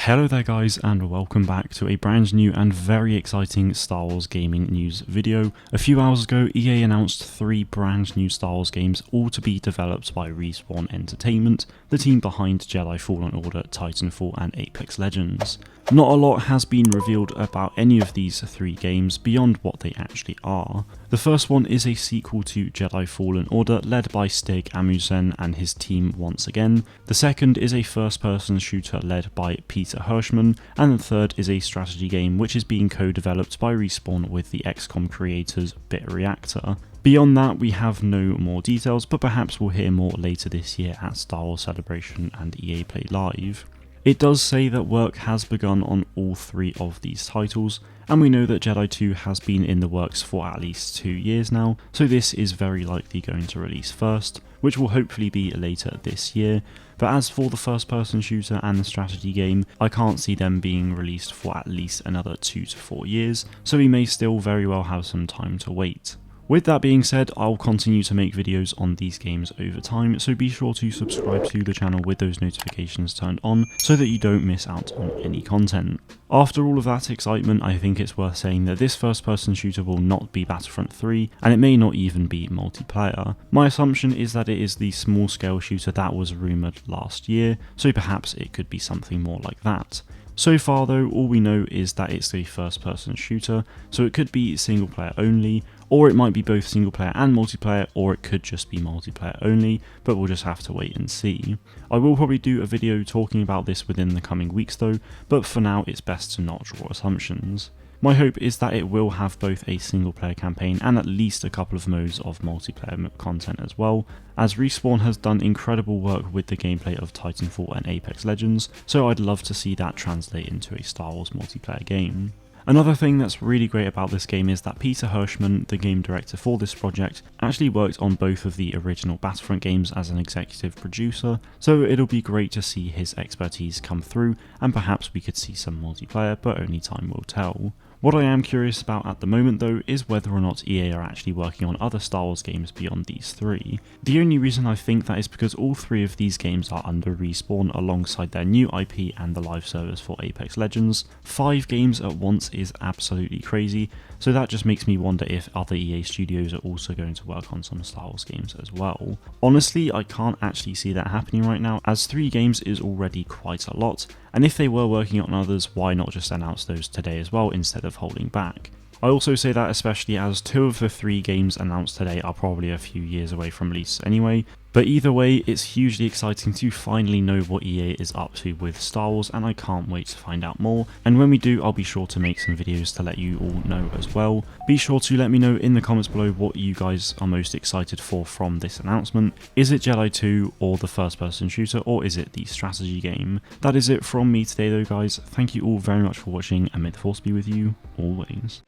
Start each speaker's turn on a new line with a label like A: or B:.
A: Hello there guys, and welcome back to a brand new and very exciting Star Wars gaming news video. A few hours ago, EA announced 3 brand new Star Wars games, all to be developed by Respawn Entertainment, the team behind Jedi Fallen Order, Titanfall and Apex Legends. Not a lot has been revealed about any of these 3 games beyond what they actually are. The first one is a sequel to Jedi Fallen Order led by Stig Amundsen and his team once again. The second is a first-person shooter led by Peter Hirschman, and the third is a strategy game which is being co-developed by Respawn with the XCOM creators Bit Reactor. Beyond that, we have no more details, but perhaps we'll hear more later this year at Star Wars Celebration and EA Play Live. It does say that work has begun on all 3 of these titles, and we know that Jedi 2 has been in the works for at least 2 years now, so this is very likely going to release first, which will hopefully be later this year. But as for the first person shooter and the strategy game, I can't see them being released for at least another 2 to 4 years, so we may still very well have some time to wait. With that being said, I'll continue to make videos on these games over time, so be sure to subscribe to the channel with those notifications turned on so that you don't miss out on any content. After all of that excitement, I think it's worth saying that this first person shooter will not be Battlefront 3, and it may not even be multiplayer. My assumption is that it is the small scale shooter that was rumoured last year, so perhaps it could be something more like that. So far though, all we know is that it's a first person shooter, so it could be single player only, or it might be both single player and multiplayer, or it could just be multiplayer only, but we'll just have to wait and see. I will probably do a video talking about this within the coming weeks though, but for now it's best to not draw assumptions. My hope is that it will have both a single player campaign and at least a couple of modes of multiplayer content as well, as Respawn has done incredible work with the gameplay of Titanfall and Apex Legends, so I'd love to see that translate into a Star Wars multiplayer game. Another thing that's really great about this game is that Peter Hirschman, the game director for this project, actually worked on both of the original Battlefront games as an executive producer, so it'll be great to see his expertise come through, and perhaps we could see some multiplayer, but only time will tell. What I am curious about at the moment though is whether or not EA are actually working on other Star Wars games beyond these 3. The only reason I think that is because all 3 of these games are under Respawn alongside their new IP and the live service for Apex Legends. 5 games at once is absolutely crazy, so that just makes me wonder if other EA studios are also going to work on some Star Wars games as well. Honestly, I can't actually see that happening right now, as 3 games is already quite a lot, and if they were working on others, why not just announce those today as well instead of holding back? I also say that especially as 2 of the 3 games announced today are probably a few years away from release anyway, but either way it's hugely exciting to finally know what EA is up to with Star Wars, and I can't wait to find out more, and when we do I'll be sure to make some videos to let you all know as well. Be sure to let me know in the comments below what you guys are most excited for from this announcement. Is it Jedi 2 or the first person shooter, or is it the strategy game? That is it from me today though guys, thank you all very much for watching, and may the force be with you always.